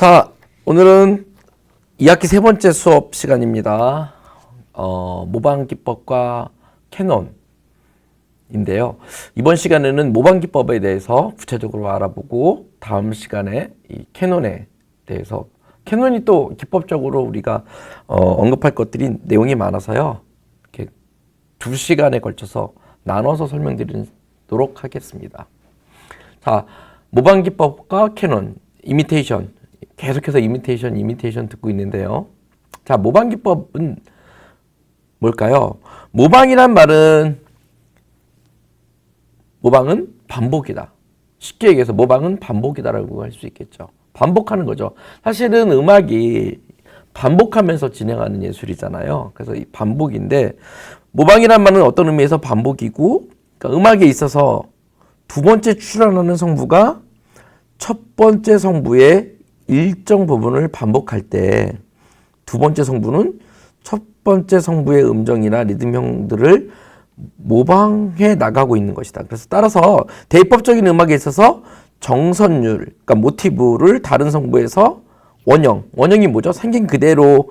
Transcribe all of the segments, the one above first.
자, 오늘은 2학기 세 번째 수업 시간입니다. 모방 기법과 캐논인데요. 이번 시간에는 모방 기법에 대해서 구체적으로 알아보고 다음 시간에 이 캐논에 대해서 캐논이 또 기법적으로 우리가 언급할 것들이 내용이 많아서요. 이렇게 2시간에 걸쳐서 나눠서 설명드리도록 하겠습니다. 자, 모방 기법과 캐논, 이미테이션. 계속해서 이미테이션 듣고 있는데요. 자, 모방 기법은 뭘까요? 모방이란 말은 모방은 반복이다. 쉽게 얘기해서 모방은 반복이다라고 할 수 있겠죠. 반복하는 거죠. 사실은 음악이 반복하면서 진행하는 예술이잖아요. 그래서 이 반복인데 모방이란 말은 어떤 의미에서 반복이고, 그러니까 음악에 있어서 두 번째 출현하는 성부가 첫 번째 성부의 일정 부분을 반복할 때 두 번째 성부는 첫 번째 성부의 음정이나 리듬형들을 모방해 나가고 있는 것이다. 그래서 따라서 대입법적인 음악에 있어서 정선율, 그러니까 모티브를 다른 성부에서 원형이 뭐죠? 생긴 그대로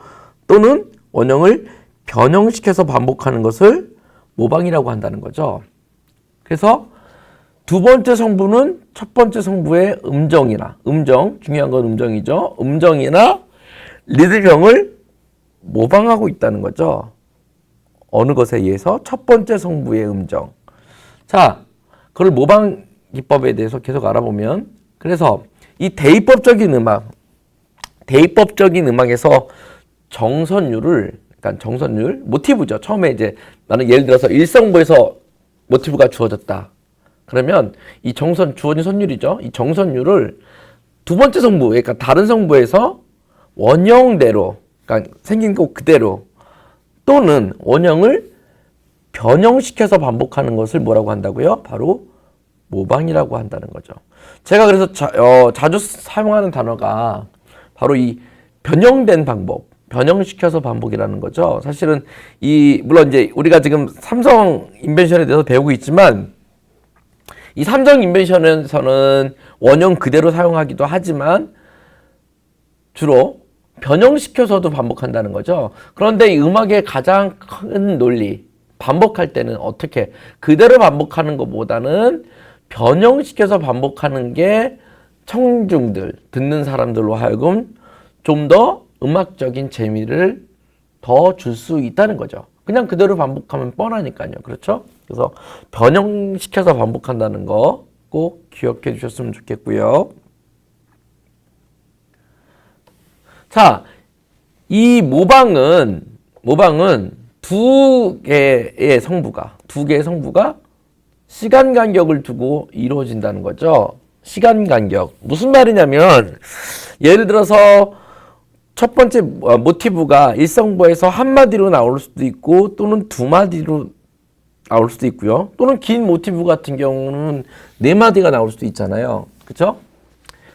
또는 원형을 변형시켜서 반복하는 것을 모방이라고 한다는 거죠. 그래서 두 번째 성부는 첫 번째 성부의 중요한 건 음정이죠. 음정이나 리듬형을 모방하고 있다는 거죠. 어느 것에 의해서 첫 번째 성부의 음정. 자, 그걸 모방 기법에 대해서 계속 알아보면, 그래서 이 대입법적인 음악에서 정선율, 모티브죠. 처음에 이제 나는 예를 들어서 1성부에서 모티브가 주어졌다. 그러면 이 주어진 선율이죠. 이 정선율을 두 번째 성부, 그러니까 다른 성부에서 원형대로, 그러니까 생긴 것 그대로 또는 원형을 변형시켜서 반복하는 것을 뭐라고 한다고요? 바로 모방이라고 한다는 거죠. 제가 그래서 자주 사용하는 단어가 바로 이 변형된 방법, 변형시켜서 반복이라는 거죠. 사실은 물론 이제 우리가 지금 삼성 인벤션에 대해서 배우고 있지만 이 삼성 인벤션에서는 원형 그대로 사용하기도 하지만 주로 변형시켜서도 반복한다는 거죠. 그런데 이 음악의 가장 큰 논리, 반복할 때는 어떻게 그대로 반복하는 것보다는 변형시켜서 반복하는 게 청중들, 듣는 사람들로 하여금 좀 더 음악적인 재미를 더 줄 수 있다는 거죠. 그냥 그대로 반복하면 뻔하니까요. 그렇죠? 그래서 변형시켜서 반복한다는 거 꼭 기억해 주셨으면 좋겠고요. 자, 이 모방은 두 개의 성부가 시간 간격을 두고 이루어진다는 거죠. 시간 간격. 무슨 말이냐면 예를 들어서 첫 번째 모티브가 1성부에서 한마디로 나올 수도 있고 또는 두 마디로 나올 수도 있고요. 또는 긴 모티브 같은 경우는 네 마디가 나올 수도 있잖아요. 그렇죠?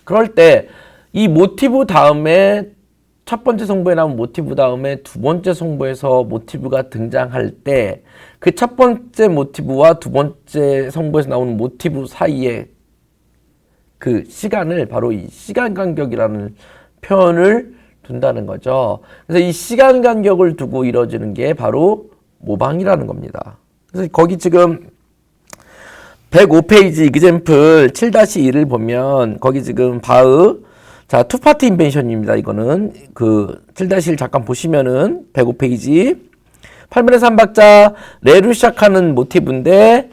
그럴 때 이 모티브 다음에 첫 번째 성부에 나온 모티브 다음에 두 번째 성부에서 모티브가 등장할 때 그 첫 번째 모티브와 두 번째 성부에서 나오는 모티브 사이에 그 시간을 바로 이 시간 간격이라는 표현을 둔다는 거죠. 그래서 이 시간 간격을 두고 이루어지는 게 바로 모방이라는 겁니다. 그래서 거기 지금 105페이지 이그젬플 7-2를 보면 거기 지금 자, 투파트 인벤션입니다. 이거는 그 7-1 잠깐 보시면은 105페이지 8분의 3박자 레로 시작하는 모티브인데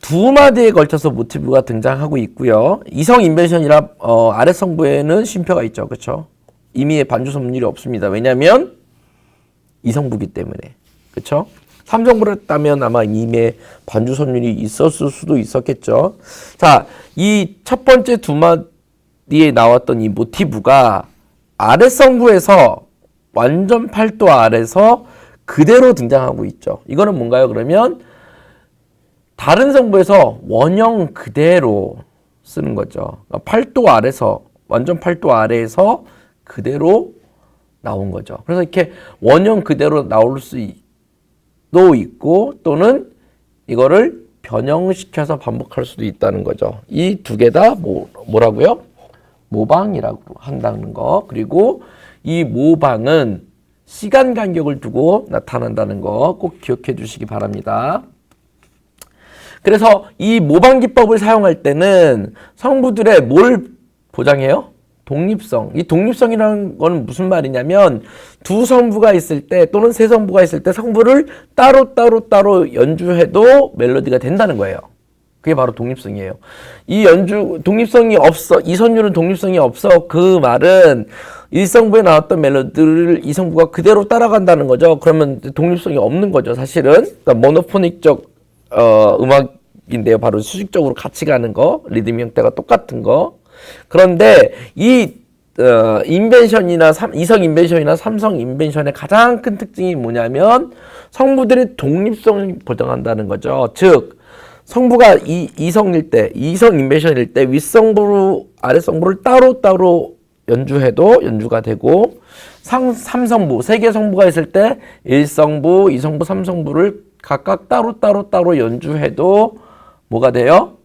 두 마디에 걸쳐서 모티브가 등장하고 있고요. 이성 인벤션이라 아랫 성부에는 쉼표가 있죠. 그렇죠? 이미의 반주 선율이 없습니다. 왜냐하면 이성부기 때문에. 그렇죠? 삼성부를 했다면 아마 이미의 반주 선율이 있었을 수도 있었겠죠. 자, 이 첫 번째 두 마디에 나왔던 이 모티브가 아랫 성부에서 완전 8도 아래서 그대로 등장하고 있죠. 이거는 뭔가요? 그러면 다른 성부에서 원형 그대로 쓰는 거죠. 8도 아래서 완전 8도 아래에서 그대로 나온 거죠. 그래서 이렇게 원형 그대로 나올 수도 있고 또는 이거를 변형시켜서 반복할 수도 있다는 거죠. 이 두 개 다 뭐라고요? 모방이라고 한다는 거. 그리고 이 모방은 시간 간격을 두고 나타난다는 거 꼭 기억해 주시기 바랍니다. 그래서 이 모방 기법을 사용할 때는 성부들의 뭘 보장해요? 독립성. 이 독립성이라는 건 무슨 말이냐면 두 성부가 있을 때 또는 세 성부가 있을 때 성부를 따로 연주해도 멜로디가 된다는 거예요. 그게 바로 독립성이에요. 이 독립성이 없어. 이 선율은 독립성이 없어. 그 말은 1성부에 나왔던 멜로디를 2성부가 그대로 따라간다는 거죠. 그러면 독립성이 없는 거죠, 사실은. 그러니까 모노포닉적 음악인데요. 바로 수직적으로 같이 가는 거, 리듬 형태가 똑같은 거. 그런데 이 인벤션이나 이성 인벤션이나 삼성 인벤션의 가장 큰 특징이 뭐냐면 성부들의 독립성을 보장한다는 거죠. 즉 성부가 이성일 때, 이성 인벤션일 때 윗성부, 아랫성부를 따로 연주해도 연주가 되고 삼성부, 세 개 성부가 있을 때 1성부, 2성부, 3성부를 각각 따로 연주해도 뭐가 돼요?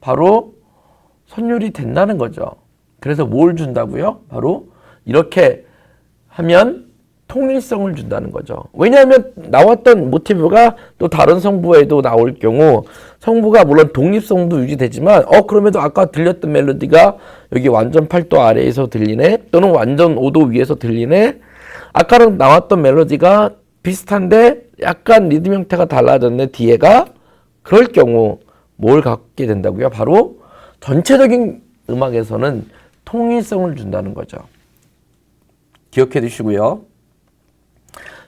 바로 선율이 된다는 거죠. 그래서 뭘 준다고요? 바로 이렇게 하면 통일성을 준다는 거죠. 왜냐하면 나왔던 모티브가 또 다른 성부에도 나올 경우 성부가 물론 독립성도 유지되지만 그럼에도 아까 들렸던 멜로디가 여기 완전 8도 아래에서 들리네, 또는 완전 5도 위에서 들리네, 아까랑 나왔던 멜로디가 비슷한데 약간 리듬 형태가 달라졌네 뒤에가. 그럴 경우 뭘 갖게 된다고요? 바로 전체적인 음악에서는 통일성을 준다는 거죠. 기억해 두시고요.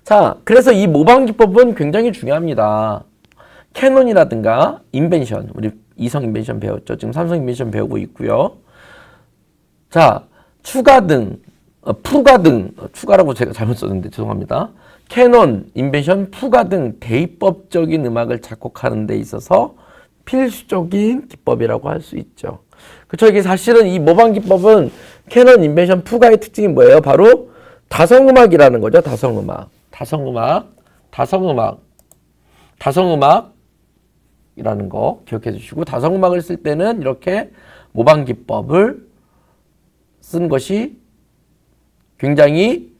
자, 그래서 이 모방 기법은 굉장히 중요합니다. 캐논이라든가 인벤션, 우리 이성 인벤션 배웠죠. 지금 삼성 인벤션 배우고 있고요. 자, 추가등, 푸가등, 추가라고 제가 잘못 썼는데 죄송합니다. 캐논, 인벤션, 푸가 등 대입법적인 음악을 작곡하는 데 있어서 필수적인 기법이라고 할 수 있죠. 그쵸? 이게 사실은 이 모방 기법은 캐논, 인벤션, 푸가의 특징이 뭐예요? 바로 다성음악이라는 거죠. 다성음악이라는 거 기억해 주시고, 다성음악을 쓸 때는 이렇게 모방 기법을 쓴 것이 굉장히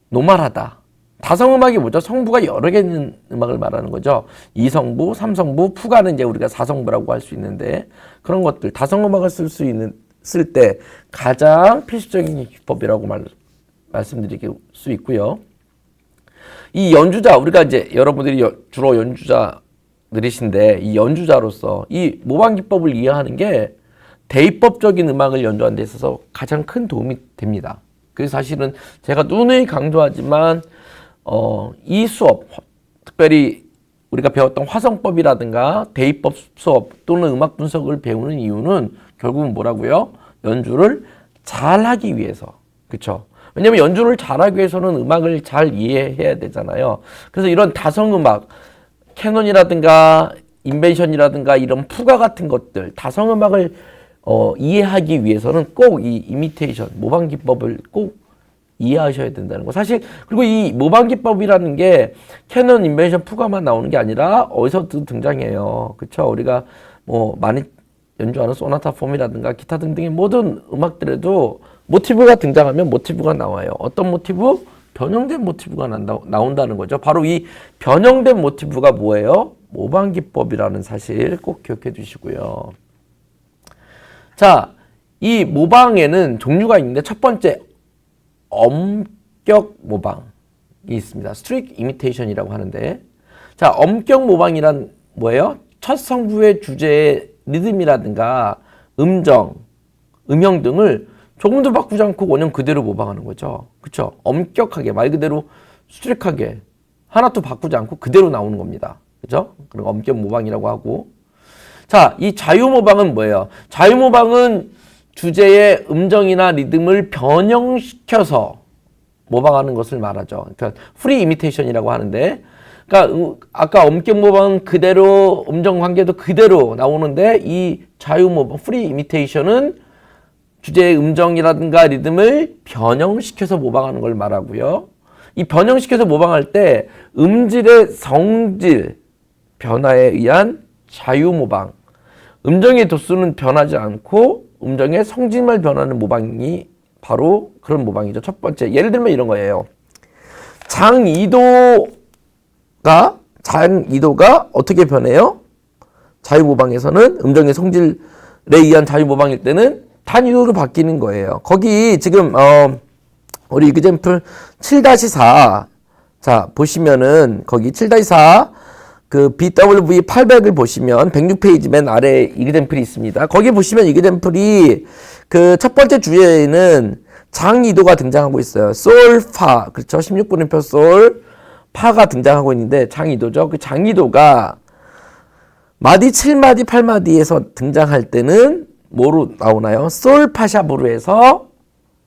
노멀하다. 다성음악이 뭐죠? 성부가 여러 개 있는 음악을 말하는 거죠. 2성부, 3성부, 푸가는 이제 우리가 4성부라고 할 수 있는데, 그런 것들 다성음악을 쓸 때 가장 필수적인 기법이라고 말씀드릴 수 있고요. 이 연주자, 우리가 이제 여러분들이 주로 연주자들이신데, 이 연주자로서 이 모방 기법을 이해하는 게 대입법적인 음악을 연주하는 데 있어서 가장 큰 도움이 됩니다. 그래서 사실은 제가 누누이 강조하지만 이 수업, 특별히 우리가 배웠던 화성법이라든가 대입법 수업 또는 음악 분석을 배우는 이유는 결국은 뭐라고요? 연주를 잘하기 위해서. 그쵸? 왜냐면 연주를 잘하기 위해서는 음악을 잘 이해해야 되잖아요. 그래서 이런 다성음악, 캐논이라든가 인벤션이라든가 이런 푸가 같은 것들, 다성음악을 이해하기 위해서는 꼭 이 이미테이션, 모방 기법을 꼭 이해하셔야 된다는 거. 사실 그리고 이 모방 기법이라는 게 캐논, 인벤션, 푸가만 나오는 게 아니라 어디서도 등장해요. 그쵸? 우리가 뭐 많이 연주하는 소나타 폼이라든가 기타 등등의 모든 음악들에도 모티브가 등장하면 모티브가 나와요. 어떤 모티브? 변형된 모티브가 나온다는 거죠. 바로 이 변형된 모티브가 뭐예요? 모방 기법이라는 사실 꼭 기억해 주시고요. 자, 이 모방에는 종류가 있는데 첫 번째 엄격 모방이 있습니다. strict imitation이라고 하는데, 자, 엄격 모방이란 뭐예요? 첫 성부의 주제의 리듬이라든가 음정, 음형 등을 조금도 바꾸지 않고 원형 그대로 모방하는 거죠. 그쵸? 엄격하게, 말 그대로 수직하게 하나도 바꾸지 않고 그대로 나오는 겁니다. 그죠? 그런 엄격 모방이라고 하고. 자, 이 자유 모방은 뭐예요? 자유 모방은 주제의 음정이나 리듬을 변형시켜서 모방하는 것을 말하죠. 그러니까 free imitation이라고 하는데, 그러니까 아까 엄격 모방은 그대로 음정 관계도 그대로 나오는데, 이 자유 모방 free imitation은 주제의 음정이라든가 리듬을 변형시켜서 모방하는 걸 말하고요. 이 변형시켜서 모방할 때 음질의 성질 변화에 의한 자유 모방, 음정의 도수는 변하지 않고 음정의 성질만 변하는 모방이 바로 그런 모방이죠. 첫 번째, 예를 들면 이런 거예요. 장이도가 어떻게 변해요? 자유 모방에서는 음정의 성질에 의한 자유 모방일 때는 단위도로 바뀌는 거예요. 거기 지금 우리 이그젬플 7-4 자 보시면은 거기 7-4 그 BWV 800을 보시면 106페이지 맨 아래에 이그젬플이 있습니다. 거기 보시면 이그젬플이 그 첫 번째 주제에는 장이도가 등장하고 있어요. 솔, 파. 그렇죠. 16분음표 솔, 파가 등장하고 있는데 장이도죠. 그 장이도가 마디 7마디 8마디에서 등장할 때는 뭐로 나오나요? 솔, 파, 샵으로 해서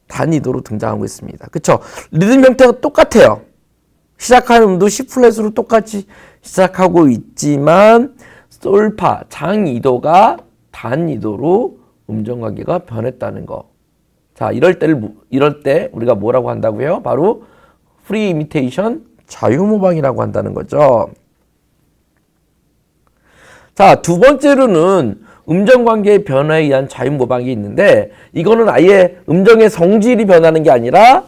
단위도로 등장하고 있습니다. 그렇죠. 리듬 형태가 똑같아요. 시작하는 음도 C 플랫으로 똑같이 시작하고 있지만 솔파 장이도가 단이도로 음정 관계가 변했다는 거. 자, 이럴 때 우리가 뭐라고 한다고요? 바로 프리 이미테이션 자유 모방이라고 한다는 거죠. 자, 두 번째로는 음정 관계의 변화에 의한 자유 모방이 있는데 이거는 아예 음정의 성질이 변하는 게 아니라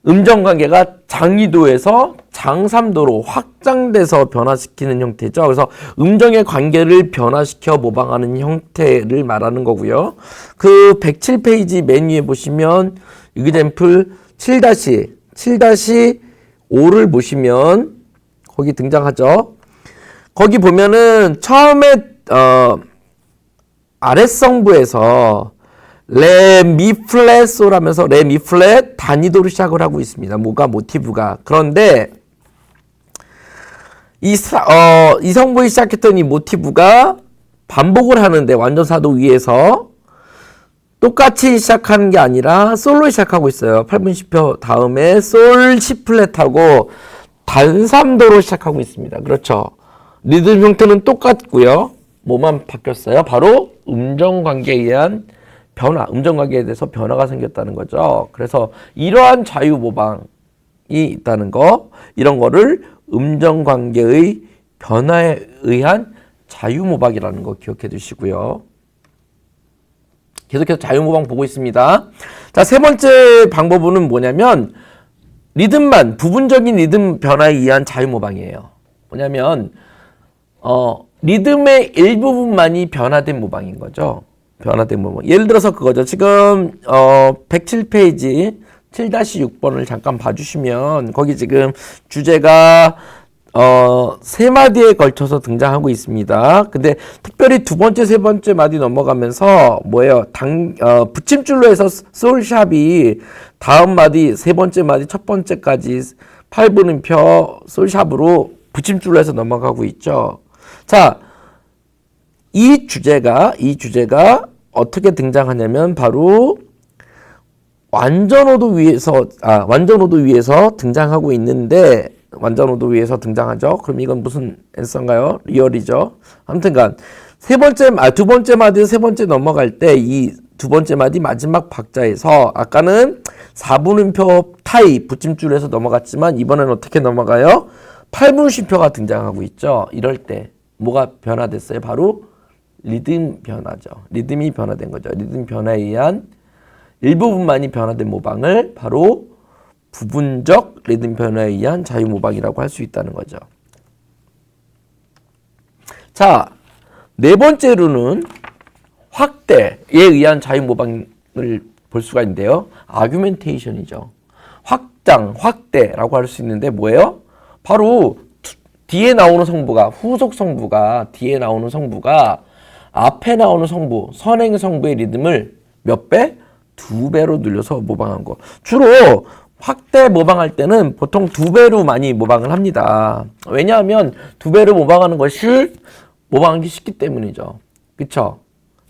음정 관계가 장이도에서 장삼도로 확장돼서 변화시키는 형태죠. 그래서 음정의 관계를 변화시켜 모방하는 형태를 말하는 거고요. 그 107페이지 맨 위에 보시면 이그젬플 7-5를 보시면 거기 등장하죠. 거기 보면은 처음에 아랫성부에서 레, 미 플랫, 솔 하면서 레, 미 플랫 단위도로 시작을 하고 있습니다. 뭐가 모티브가. 그런데 이 성부에 시작했던 이 모티브가 반복을 하는데 완전사도 위에서 똑같이 시작하는 게 아니라 솔로 시작하고 있어요. 8분 10표 다음에 솔, 시 플랫하고 단삼도로 시작하고 있습니다. 그렇죠. 리듬 형태는 똑같고요. 뭐만 바뀌었어요? 바로 음정 관계에 의한 변화, 음정 관계에 대해서 변화가 생겼다는 거죠. 그래서 이러한 자유 모방이 있다는 거, 이런 거를 음정 관계의 변화에 의한 자유 모방이라는 거 기억해 두시고요. 계속해서 자유 모방 보고 있습니다. 자, 세 번째 방법은 뭐냐면 리듬만, 부분적인 리듬 변화에 의한 자유 모방이에요. 뭐냐면 리듬의 일부분만이 변화된 모방인 거죠. 변화된 모방. 예를 들어서 그거죠. 지금 107페이지 7-6번을 잠깐 봐주시면 거기 지금 주제가 세 마디에 걸쳐서 등장하고 있습니다. 근데 특별히 두 번째, 세 번째 마디 넘어가면서 뭐예요? 붙임줄로 해서 솔샵이 다음 마디, 세 번째 마디, 첫 번째까지 8분음표 솔샵으로 붙임줄로 해서 넘어가고 있죠. 자, 이 주제가 어떻게 등장하냐면 바로 완전오도 위에서 등장하고 있는데 완전오도 위에서 등장하죠. 그럼 이건 무슨 앤서인가요? 리얼이죠. 아무튼간 두 번째 마디 세 번째 넘어갈 때 이 두 번째 마디 마지막 박자에서 아까는 4분음표 타이 붙임줄에서 넘어갔지만 이번에는 어떻게 넘어가요? 8분 쉼표가 등장하고 있죠. 이럴 때 뭐가 변화됐어요? 바로 리듬 변화죠. 리듬이 변화된 거죠. 리듬 변화에 의한 일부분만이 변화된 모방을 바로 부분적 리듬 변화에 의한 자유 모방이라고 할 수 있다는 거죠. 자, 네 번째로는 확대에 의한 자유 모방을 볼 수가 있는데요. 아규멘테이션이죠. 확대라고 할 수 있는데 뭐예요? 바로 뒤에 나오는 성부가, 후속 성부가, 뒤에 나오는 성부가 앞에 나오는 성부, 선행 성부의 리듬을 몇 배? 2배로 늘려서 모방한 거. 주로 확대 모방할 때는 보통 2배로 많이 모방을 합니다. 왜냐하면 2배로 모방하는 것이 모방하기 쉽기 때문이죠. 그쵸?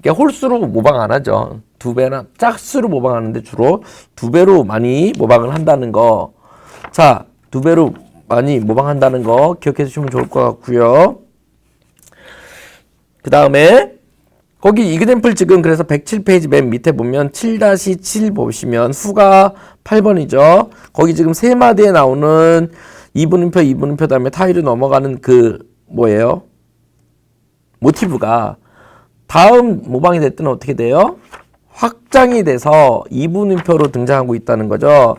홀수로 모방 안 하죠. 2배나 짝수로 모방하는데 주로 2배로 많이 모방을 한다는 거. 자, 2배로 많이 모방한다는 거 기억해 주시면 좋을 것 같고요. 그 다음에 거기 이그젬플 지금 그래서 107페이지 맨 밑에 보면 7-7 보시면 후가 8번이죠. 거기 지금 세 마디에 나오는 2분음표 다음에 타이로 넘어가는 그 뭐예요? 모티브가 다음 모방이 될 때는 어떻게 돼요? 확장이 돼서 이분음표로 등장하고 있다는 거죠.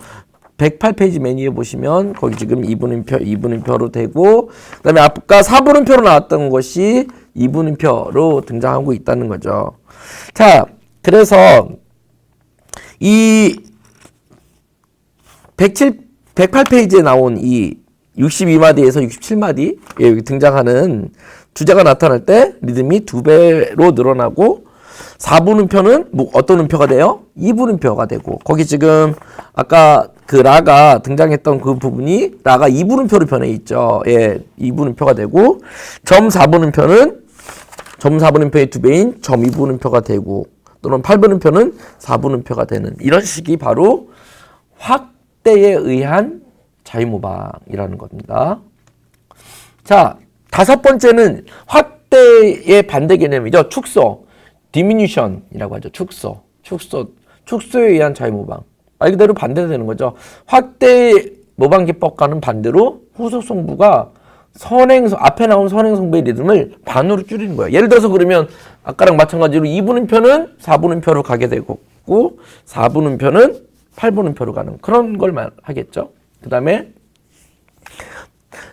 108페이지 메뉴에 보시면 거기 지금 이분음표로 되고, 그 다음에 아까 4분음표로 나왔던 것이 이분음표로 등장하고 있다는 거죠. 자, 그래서 이 108페이지에 나온 이 62마디에서 67마디에 여기 등장하는 주제가 나타날 때 리듬이 2배로 늘어나고 4분음표는 뭐 어떤 음표가 돼요? 2분음표가 되고, 거기 지금 아까 그 라가 등장했던 그 부분이 라가 2분음표로 변해 있죠. 예, 2분음표가 되고, 점 4분음표는 점 4분음표의 2배인 점 2분음표가 되고, 또는 8분음표는 4분음표가 되는 이런 식이 바로 확대에 의한 자유모방이라는 겁니다. 자, 다섯 번째는 확대의 반대 개념이죠. 축소, diminution이라고 하죠. 축소에 의한 자유모방. 말 그대로 반대되는 거죠. 확대 모방 기법과는 반대로 후속성부가 앞에 나온 선행성부의 리듬을 반으로 줄이는 거예요. 예를 들어서 그러면 아까랑 마찬가지로 2분음표는 4분음표로 가게 되고 4분음표는 8분음표로 가는 그런 걸 말하겠죠. 그 다음에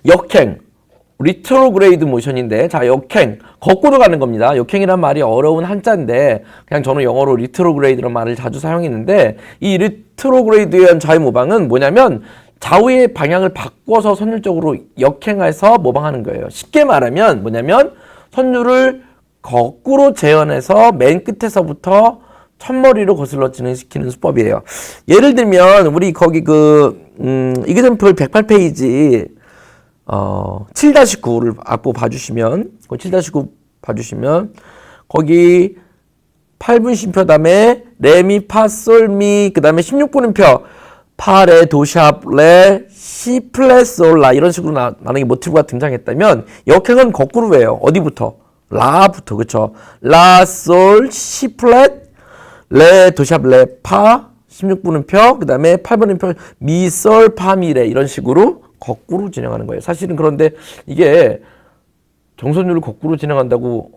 역행, 리트로그레이드 모션인데, 자, 역행, 거꾸로 가는 겁니다. 역행이란 말이 어려운 한자인데 그냥 저는 영어로 리트로그레이드라는 말을 자주 사용했는데, 이 리트로그레이드에 의한 자유 모방은 뭐냐면 좌우의 방향을 바꿔서 선율적으로 역행해서 모방하는 거예요. 쉽게 말하면 뭐냐면 선율을 거꾸로 재현해서 맨 끝에서부터 첫머리로 거슬러 진행시키는 수법이에요. 예를 들면 우리 거기 이그샘플 108페이지 7-9를 앞으로 봐주시면, 7-9 봐주시면 거기 8분 쉼표 다음에 레미 파솔미 그 다음에 16분음표 파, 레, 도, 샵, 레, 시, 플랫, 솔, 라 이런 식으로 만약에 모티브가 등장했다면 역행은 거꾸로 해요. 어디부터? 라부터. 그쵸? 라, 솔, 시, 플랫, 레, 도, 샵, 레, 파, 16분음표 그 다음에 8분음표 미, 솔, 파, 미, 레 이런 식으로 거꾸로 진행하는 거예요. 사실은 그런데 이게 정선율을 거꾸로 진행한다고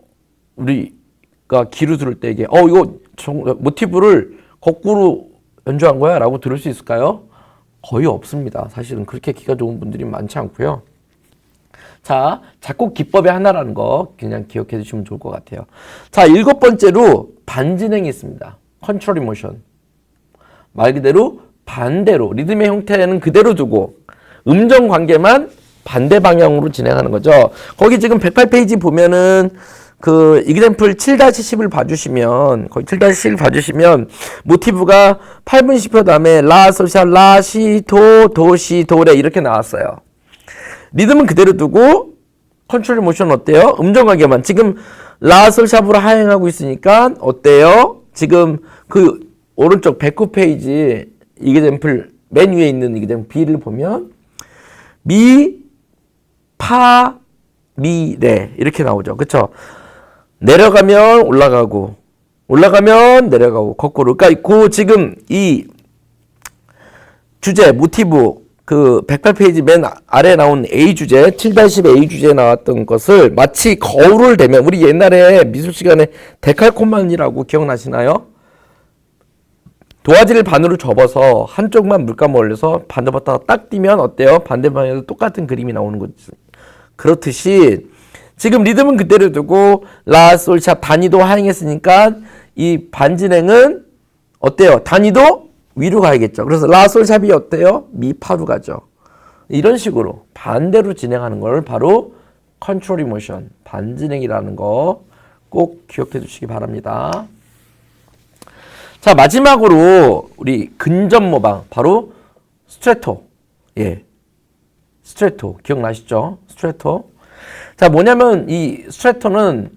우리가 귀로 들을 때 이게 이거 모티브를 거꾸로 연주한 거야? 라고 들을 수 있을까요? 거의 없습니다. 사실은 그렇게 귀가 좋은 분들이 많지 않고요. 자, 작곡 기법의 하나라는 거 그냥 기억해 주시면 좋을 것 같아요. 자, 7번째로 반진행이 있습니다. 컨트롤 모션. 말 그대로 반대로, 리듬의 형태는 그대로 두고 음정 관계만 반대 방향으로 진행하는 거죠. 거기 지금 108페이지 보면은 이그샘플 7-10을 봐주시면, 거기 7-10을 봐주시면, 모티브가 8분 10표 다음에 라, 솔, 샤, 라, 시, 도, 시, 도, 레 이렇게 나왔어요. 리듬은 그대로 두고 컨트롤 모션 어때요? 음정 관계만. 지금 라, 솔, 샤브로 하행하고 있으니까 어때요? 지금 오른쪽 109페이지 이그샘플 맨 위에 있는 이그샘플 B를 보면 미, 파, 미, 레 이렇게 나오죠. 그쵸? 내려가면 올라가고 올라가면 내려가고 거꾸로. 그러니까 지금 이 주제 모티브 108페이지 맨 아래에 나온 A 주제 7-10 A 주제에 나왔던 것을 마치 거울을 대면, 우리 옛날에 미술 시간에 데칼코마니라고 기억나시나요? 도화지를 반으로 접어서 한쪽만 물감을 올려서 반대부터 딱 띄면 어때요? 반대 방향에도 똑같은 그림이 나오는 거지. 그렇듯이 지금 리듬은 그대로 두고 라, 솔, 샵 단위도 하행했으니까 이 반진행은 어때요? 단위도 위로 가야겠죠. 그래서 라, 솔, 샵이 어때요? 미, 파로 가죠. 이런 식으로 반대로 진행하는 걸 바로 컨트롤 모션, 반진행이라는 거 꼭 기억해 주시기 바랍니다. 자, 마지막으로 우리 근접 모방, 바로 스트레토. 예, 스트레토 기억나시죠? 스트레토. 자, 뭐냐면 이 스트레토는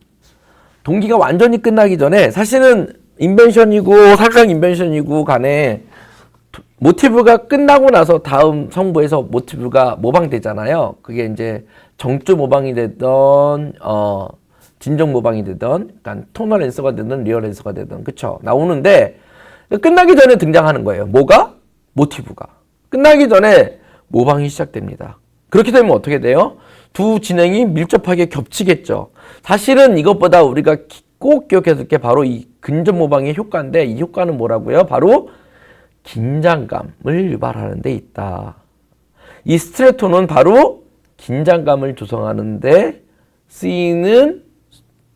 동기가 완전히 끝나기 전에, 사실은 인벤션이고 확장 인벤션이고 간에 모티브가 끝나고 나서 다음 성부에서 모티브가 모방되잖아요. 그게 이제 정주 모방이 되던 진정 모방이 되던, 그러니까 토널 랜서가 되든 리얼 랜서가 되든, 그쵸? 나오는데 끝나기 전에 등장하는 거예요. 뭐가? 모티브가. 끝나기 전에 모방이 시작됩니다. 그렇게 되면 어떻게 돼요? 두 진행이 밀접하게 겹치겠죠. 사실은 이것보다 우리가 꼭 기억해둘 게 바로 이 근접 모방의 효과인데 이 효과는 뭐라고요? 바로 긴장감을 유발하는 데 있다. 이 스트레토는 바로 긴장감을 조성하는 데 쓰이는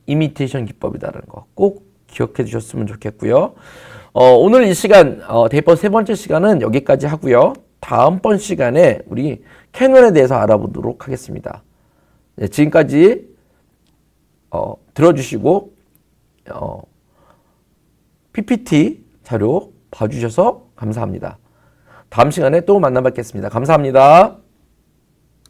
이미테이션 기법이라는 거 꼭 기억해 주셨으면 좋겠고요. 오늘 이 시간 대입법 세 번째 시간은 여기까지 하고요. 다음번 시간에 우리 캐논에 대해서 알아보도록 하겠습니다. 네, 지금까지 들어주시고 PPT 자료 봐주셔서 감사합니다. 다음 시간에 또 만나 뵙겠습니다. 감사합니다.